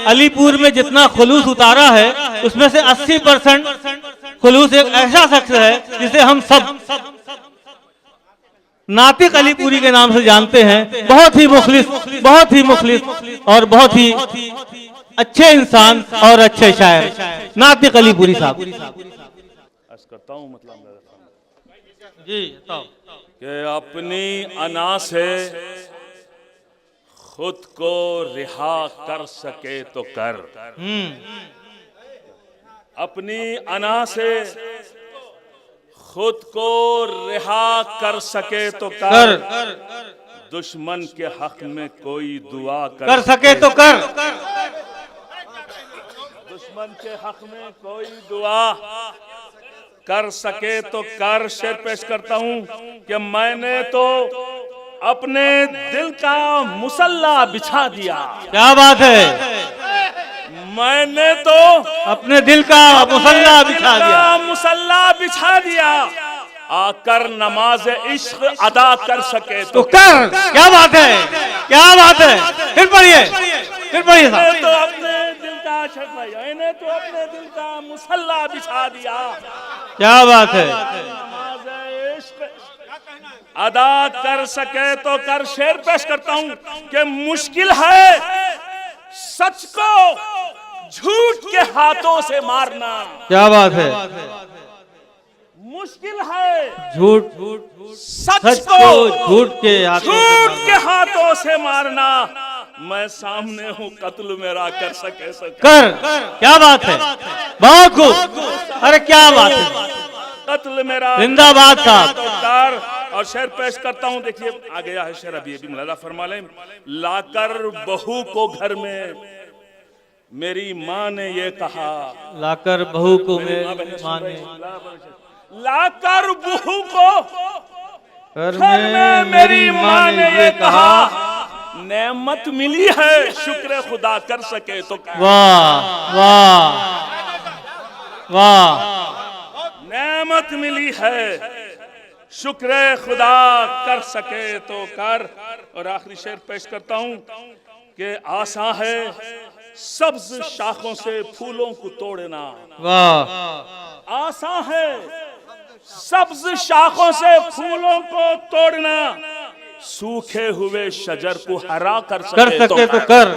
अलीपुर में जितना खुलूस उतारा है उसमें से 80% खुलूस एक ऐसा शख्स है जिसे हम सब नातिक अलीपुरी के नाम से जानते हैं। बहुत ही मुखलिस और बहुत ही अच्छे इंसान और अच्छे शायर नातिक अलीपुरी साहब। करता हूँ मतलब जी कि अपनी अना से खुद को रिहा कर सके तो कर, अपनी अना से खुद को रिहा कर सके तो कर, दुश्मन के हक में कोई दुआ कर सके तो कर, दुश्मन के हक में कोई दुआ कर सके तो कर। शेर पेश करता हूं कि मैंने तो अपने दिल का मुसल्ला बिछा दिया। क्या बात है, मैंने तो अपने दिल का मुसल्ला बिछा दिया, आकर नमाज इश्क अदा कर सके तो कर। क्या बात है, क्या बात है, फिर पढ़िए साहब। तो अपने दिल का मैंने तो अपने दिल का मुसल्ला बिछा दिया, क्या बात है, नमाज इश्क अदा कर सके तो कर। शेर पेश करता हूं कि मुश्किल है सच को झूठ के हाथों से मारना। क्या बात है, मुश्किल है सच को झूठ के हाथों से मारना। मैं सामने हूँ कत्ल मेरा कर सके कर। क्या बात है, बहुत खूब, अरे क्या बात है, कत्ल मेरा जिंदाबाद साहब। तो कर। और शेर पेश करता हूँ, देखिए आ गया है शेर, अभी अभी मुलाजा फरमा लें। लाकर बहू को घर में मेरी माँ ने ये कहा, लाकर बहू को मेरी माँ ने, लाकर बहू को घर में मेरी माँ ने ये कहा, नेमत मिली है शुक्र खुदा कर सके तो। वाह वाह वाह, नेमत मिली है शुक्र खुदा कर सके तो कर। और आखिरी शेर पेश करता हूं कि आसा है सब्ज शाखों से फूलों को तोड़ना। वाह, आसा है सब्ज शाखों से फूलों को तोड़ना, सूखे हुए शजर को हरा कर सके तो कर।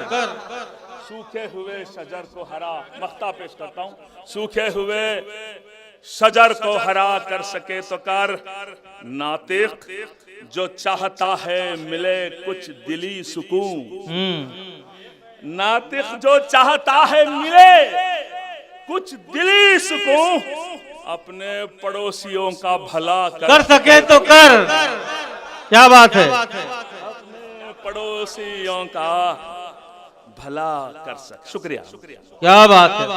सूखे हुए शजर को हरा, मख्ता पेश करता हूं, सूखे हुए शजर को हरा कर सके तो कर। नातिक जो चाहता है मिले कुछ दिली सुकून, नातिक जो चाहता है मिले कुछ दिली सुकून, अपने पड़ोसियों का भला कर सके तो कर। क्या बात है, अपने पड़ोसियों का भला कर सके। शुक्रिया। क्या बात है।